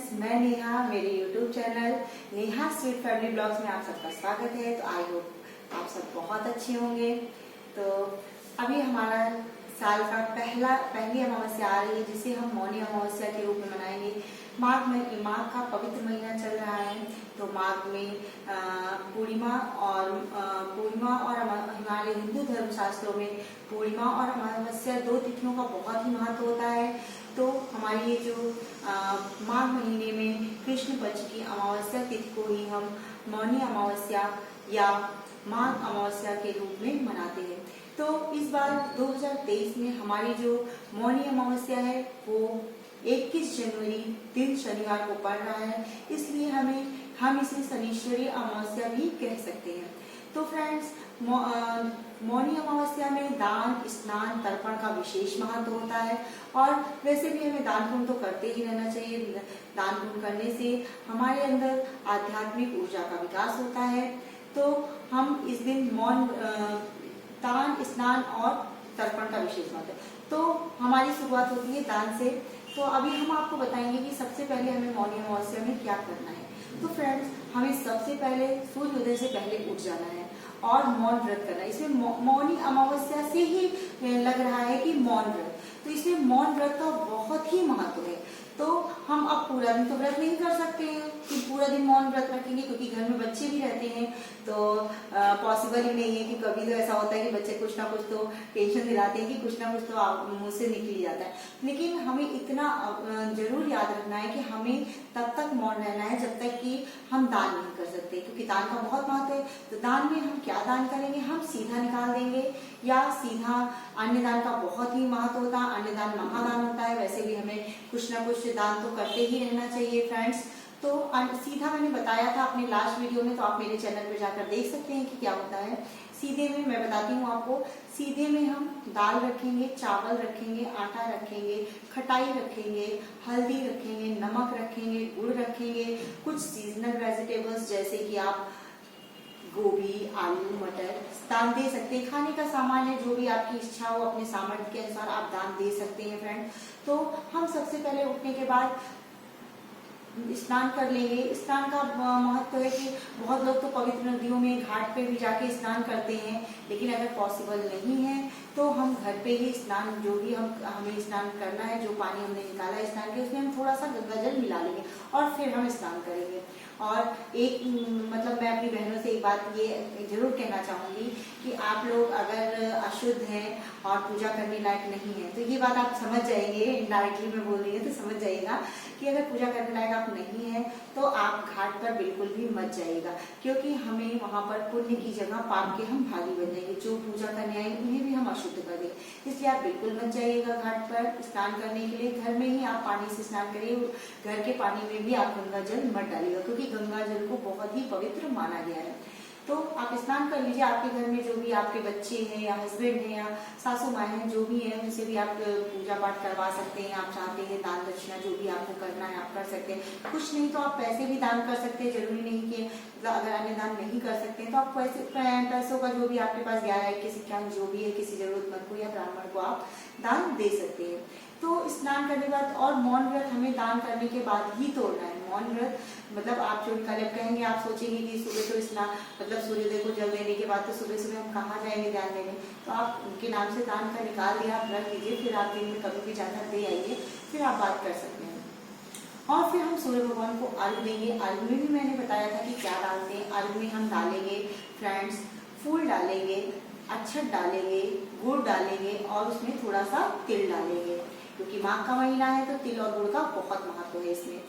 Friends, मैं नेहा, मेरे YouTube channel Neha sweet family blogs में आप सबका स्वागत है। तो आई होप आप सब बहुत अच्छे होंगे। तो अभी हमारा साल का पहली अमावस्या आ रही है, जिसे हम मौनी अमावस्या के रूप में मनाएंगे। माघ का पवित्र महीना चल रहा है। तो माघ में पूर्णिमा और हमारे हिंदू धर्म शास्त्रों में पूर्णिमा और अमावस्या दो तिथियों का बहुत ही महत्व होता है। तो हमारी ये जो माघ महीने में कृष्ण पक्ष की अमावस्या तिथि को ही हम मौनी अमावस्या या माघ अमावस्या के रूप में मनाते हैं। तो इस बार 2023 में हमारी जो मौनी अमावस्या है वो 21 जनवरी दिन शनिवार को पड़ रहा है, इसलिए हम इसे शनिश्चरी अमावस्या भी कह सकते हैं। तो फ्रेंड्स, मौनी अमावस्या में दान, स्नान, तर्पण का विशेष महत्व होता है। और वैसे भी हमें दान पुण्य तो करते ही रहना चाहिए। दान पुण्य करने से हमारे अंदर आध्यात्मिक ऊर्जा का विकास होता है। तो हम इस दिन दान, स्नान और तर्पण का विशेष महत्व है। तो हमारी शुरुआत होती है दान से। तो अभी हम आपको बताएंगे कि सबसे पहले हमें मौनी अमावस्या में क्या करना है। तो फ्रेंड्स, हमें सबसे पहले सूर्योदय से पहले उठ जाना है और मौन व्रत करना है। इसमें मौनी अमावस्या से ही लग रहा है कि मौन व्रत, तो इसमें मौन व्रत का बहुत ही महत्व है। तो हम अब पूरा दिन तो व्रत नहीं कर सकते हैं कि पूरा दिन मौन व्रत रखेंगे, क्योंकि घर में बच्चे भी रहते हैं। तो पॉसिबल ही नहीं है कि कभी तो ऐसा होता है कि बच्चे कुछ ना कुछ तो टेंशन दिलाते हैं कि कुछ ना कुछ तो मुंह से निकल ही जाता है। लेकिन हमें इतना जरूर याद रखना है कि हमें तब तक मौन रहना है जब तक कि हम दान नहीं कर सकते, क्योंकि दान का बहुत महत्व है। तो दान में हम क्या दान करेंगे? हम सीधा निकाल देंगे या सीधा अन्नदान का बहुत ही महत्व होता है। अन्नदान महादान होता है। वैसे भी हमें कुछ ना कुछ दान तो करते ही रहना चाहिए फ्रेंड्स। तो सीधा मैंने बताया था अपने लास्ट वीडियो में, तो आप मेरे चैनल पर जाकर देख सकते हैं कि क्या होता है। सीधे में मैं बताती हूँ आपको। सीधे में हम दाल रखेंगे, चावल रखेंगे, आटा रखेंगे, खटाई रखेंगे, हल्दी रखेंगे, नमक रखेंगे, गुड़ रखेंगे, कुछ सीजनल वेजिटेबल्स जैसे कि आप गोभी, आलू, मटर दान दे सकते हैं। खाने का सामान है, जो भी आपकी इच्छा हो, अपने सामर्थ्य के अनुसार आप दान दे सकते हैं फ्रेंड। तो हम सबसे पहले उठने के बाद स्नान कर लेंगे। स्नान का महत्व है कि बहुत लोग तो पवित्र नदियों में, घाट पे भी जाके स्नान करते हैं, लेकिन अगर पॉसिबल नहीं है तो हम घर पे ही स्नान, जो भी हमें स्नान करना है, जो पानी हमने निकाला है स्नान के, उसमें हम थोड़ा सा गंगा जल मिला लेंगे और फिर हम स्नान करेंगे। और मैं अपनी बहनों से एक बात ये जरूर कहना चाहूंगी कि आप लोग अगर अशुद्ध हैं और पूजा करने लायक नहीं है, तो ये बात आप समझ जाएंगे, इनडायरेक्टली मैं बोल रही हूँ तो समझ जाइएगा कि अगर पूजा करने लायक आप नहीं है तो आप घाट पर बिल्कुल भी मत जाइएगा, क्योंकि हमें वहां पर पुण्य की जगह पाप के हम भागी बन जाएंगे। जो पूजा करने आए उन्हें भी हम अशुद्ध कर देंगे। इसलिए आप बिल्कुल मत जाइएगा घाट पर स्नान करने के लिए। घर में ही आप पानी से स्नान करिए। घर के पानी में भी आप गंगा जल मत डालिएगा, क्योंकि गंगा जल को बहुत ही पवित्र माना गया है। तो आप स्नान कर लीजिए। आपके घर में जो भी आपके बच्चे हैं या हस्बैंड हैं या सासू माँ हैं, जो भी हैं, उनसे भी आप पूजा पाठ करवा सकते हैं। आप चाहते हैं दान दक्षिणा जो भी आपको करना है आप कर सकते हैं। कुछ नहीं तो आप पैसे भी दान कर सकते हैं। जरूरी नहीं कि अगर अन्य दान नहीं कर सकते हैं तो आप पैसों का जो भी आपके पास 11 सिक्का जो भी है, किसी जरूरतमंद को या ब्राह्मण को आप दान दे सकते हैं। तो स्नान करने के बाद और मौन व्रत हमें दान करने के बाद ही तोड़ना है। मौन व्रत आप जो कहेंगे, आप सोचेंगे कि सुबह तो स्नान सूर्योदय को जल देने के बाद तो सुबह हम कहाँ जाएंगे दान देने। तो आप उनके नाम से दान का निकाल दिया, आप रख लीजिए, फिर आप दिन में कभी भी जाकर दे आइए, फिर आप बात कर सकते हैं। और फिर हम सूर्य भगवान को अर्घ देंगे। अर्घ में भी मैंने बताया था कि क्या डालते हैं। अर्घ में हम डालेंगे फ्रेंड्स, फूल डालेंगे, अक्षत डालेंगे, गुड़ डालेंगे और उसमें थोड़ा सा तिल डालेंगे, क्योंकि माघ का महीना है तो तिल और गुड़ का बहुत महत्व है इसमें।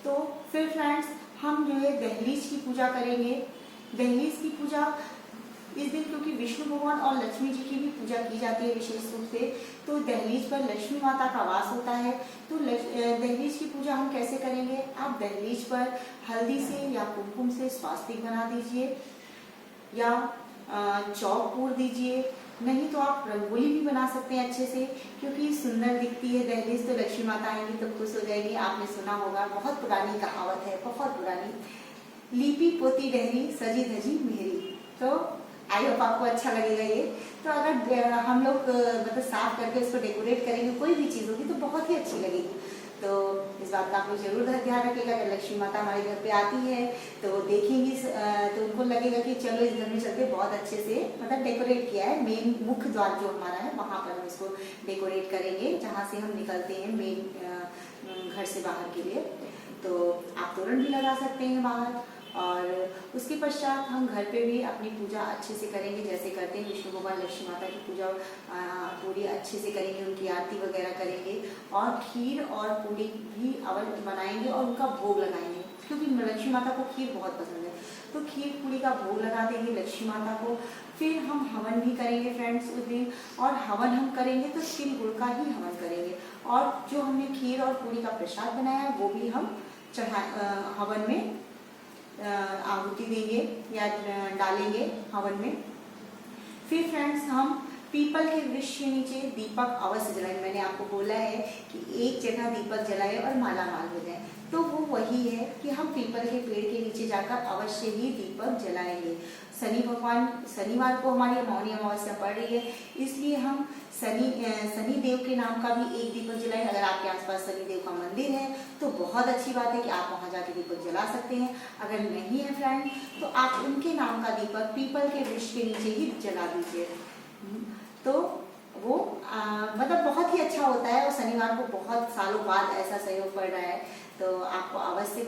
तो फिर फ्रेंड्स, हम जो है दहलीज की पूजा करेंगे। दहलीज की पूजा इस दिन, क्योंकि विष्णु भगवान और लक्ष्मी जी की भी पूजा की जाती है विशेष रूप से, तो दहलीज पर लक्ष्मी माता का वास होता है। तो दहलीज की पूजा हम कैसे करेंगे? आप दहलीज पर हल्दी से या कुमकुम से स्वास्तिक बना दीजिए या चौक पूर दीजिए। नहीं तो आप रंगोली भी बना सकते हैं अच्छे से, क्योंकि सुंदर दिखती है दहलीज तो लक्ष्मी माता आएंगी तो खुश हो जाएगी। आपने सुना होगा, बहुत पुरानी कहावत है, बहुत पुरानी, लीपी पोती डहरी सजी धजी मेहरी। तो आई होप आपको अच्छा लगेगा ये। तो अगर हम लोग साफ करके उसको डेकोरेट करेंगे, कोई भी चीज होगी तो बहुत ही अच्छी लगेगी। तो इस बात का आप लोग जरूर ध्यान रखिएगा। जब लक्ष्मी माता हमारे घर पे आती है तो देखेंगी तो उनको लगेगा कि चलो इस घर में चलते बहुत अच्छे से मतलब डेकोरेट किया है। मेन मुख्य द्वार जो हमारा है वहाँ पर हम इसको डेकोरेट करेंगे, जहाँ से हम निकलते हैं मेन घर से बाहर के लिए। तो आप तोरण भी लगा सकते हैं बाहर। और उसके पश्चात हम घर पे भी अपनी पूजा अच्छे से करेंगे, जैसे करते हैं विष्णु भगवान लक्ष्मी माता की पूजा पूरी अच्छे से करेंगे, उनकी आरती वगैरह करेंगे और खीर और पूरी भी अवश्य बनाएंगे और उनका भोग लगाएंगे, क्योंकि लक्ष्मी माता को खीर बहुत पसंद है। तो खीर पूरी का भोग लगा देंगे लक्ष्मी माता को। फिर हम हवन भी करेंगे फ्रेंड्स उस दिन, और हवन हम करेंगे तो तिल गुड़ का ही हवन करेंगे। और जो हमने खीर और पूरी का प्रसाद बनाया है वो भी हम हवन में आहुति देंगे या डालेंगे हवन में। फिर फ्रेंड्स हम पीपल के वृक्ष के नीचे दीपक अवश्य जलाएं। मैंने आपको बोला है कि एक जगह दीपक जलाए और माला माल हो जाए, तो वो वही है कि हम पीपल के पेड़ के नीचे जाकर अवश्य ही दीपक जलाएंगे। शनिवार को हमारी मौनी अमावस्या पड़ रही है, इसलिए हम शनि देव के नाम का भी एक दीपक जलाएं। अगर आपके आसपास शनि देव का मंदिर है तो बहुत अच्छी बात है कि आप वहां जाके दीपक जला सकते हैं। अगर नहीं है फ्रेंड तो आप उनके नाम का दीपक पीपल के वृक्ष के नीचे ही जला दीजिए। तो वो मतलब बहुत ही अच्छा होता है। और शनिवार को बहुत सालों बाद ऐसा सहयोग पड़ रहा है, तो आपको अवश्य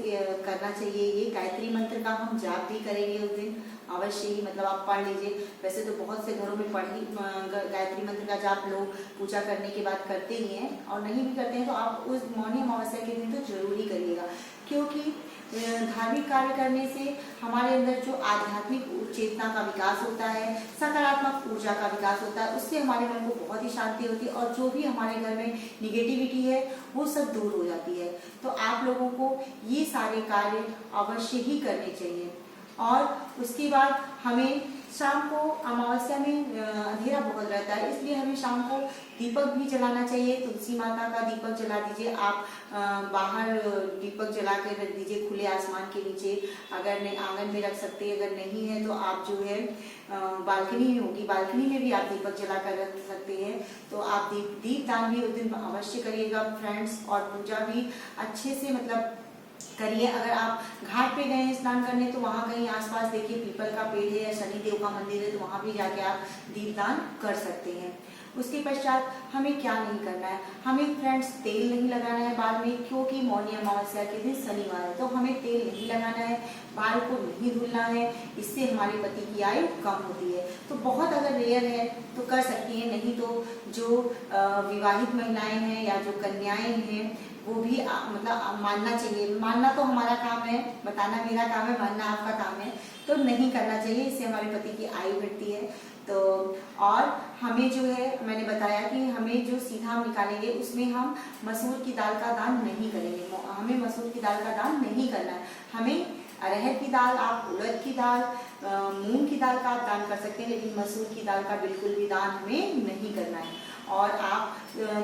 करना चाहिए। ये गायत्री मंत्र का हम जाप भी करेंगे उस दिन अवश्य ही, मतलब आप पढ़ लीजिए। वैसे तो बहुत से घरों में गायत्री मंत्र का जाप लोग पूजा करने के बाद करते ही हैं, और नहीं भी करते हैं तो आप उस मौनी अमावस्या के दिन तो जरूर ही करिएगा, क्योंकि धार्मिक कार्य करने से हमारे अंदर जो आध्यात्मिक चेतना का विकास होता है, सकारात्मक ऊर्जा का विकास होता है, उससे हमारे मन को बहुत ही शांति होती है और जो भी हमारे घर में निगेटिविटी है वो सब दूर हो जाती है। तो आप लोगों को ये सारे कार्य अवश्य ही करने चाहिए। और उसके बाद हमें शाम को अमावस्या में अंधेरा बहुत रहता है, इसलिए हमें शाम को दीपक भी जलाना चाहिए। तुलसी माता का दीपक जला दीजिए आप, बाहर दीपक जला कर रख दीजिए खुले आसमान के नीचे। अगर नहीं आंगन में रख सकते, अगर नहीं है तो आप जो है बालकनी में होगी, बालकनी में भी आप दीपक जला कर रख सकते हैं। तो आप दीपदान भी उस दिन अवश्य करिएगा फ्रेंड्स, और पूजा भी अच्छे से मतलब करिए। अगर आप घाट पे गए हैं स्नान करने तो वहाँ कहीं आसपास देखिए पीपल का पेड़ है या शनि देव का मंदिर है, तो वहाँ भी जाके आप दीपदान कर सकते हैं। उसके पश्चात हमें क्या नहीं करना है, हमें फ्रेंड्स तेल नहीं लगाना है बाल में, क्योंकि मौनी अमावस्या के दिन शनिवार है, तो हमें तेल नहीं लगाना है, बाल को नहीं धुलना है। इससे हमारे पति की आयु कम होती है। तो बहुत अगर रेयर है तो कर सकती हैं, नहीं तो जो विवाहित महिलाएं हैं या जो कन्याएं हैं वो भी मतलब मानना चाहिए। मानना तो हमारा काम है, बताना मेरा काम है, मानना आपका काम है। तो नहीं करना चाहिए, इससे हमारे पति की आयु घटती है। तो और हमें जो है मैंने बताया कि हमें जो सीधा हम निकालेंगे उसमें हम मसूर की दाल का दान नहीं करेंगे। हमें मसूर की दाल का दान नहीं करना है। हमें अरहर की दाल, आप उड़द की दाल, मूंग की दाल का आप दान कर सकते हैं, लेकिन मसूर की दाल का बिल्कुल भी दान हमें नहीं करना है। और आप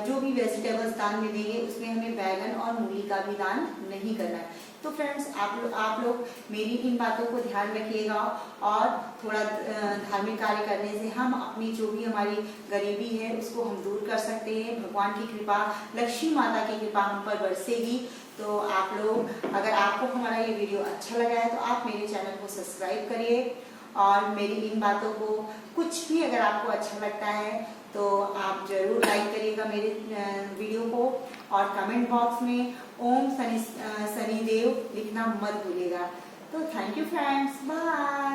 जो भी वेजिटेबल्स दान में देंगे उसमें हमें बैगन और मूली का भी दान नहीं करना है। तो फ्रेंड्स आप लोग मेरी इन बातों को ध्यान रखिएगा, और थोड़ा धार्मिक कार्य करने से हम अपनी जो भी हमारी गरीबी है उसको हम दूर कर सकते हैं। भगवान की कृपा, लक्ष्मी माता की कृपा हम पर बरसेगी। तो आप लोग, अगर आपको हमारा ये वीडियो अच्छा लगा है तो आप मेरे चैनल को सब्सक्राइब करिए, और मेरी इन बातों को कुछ भी अगर आपको अच्छा लगता है तो आप जरूर लाइक करिएगा मेरे वीडियो को, और कमेंट बॉक्स में ओम शनिदेव लिखना मत भूलिएगा। तो थैंक यू फ्रेंड्स, बाय।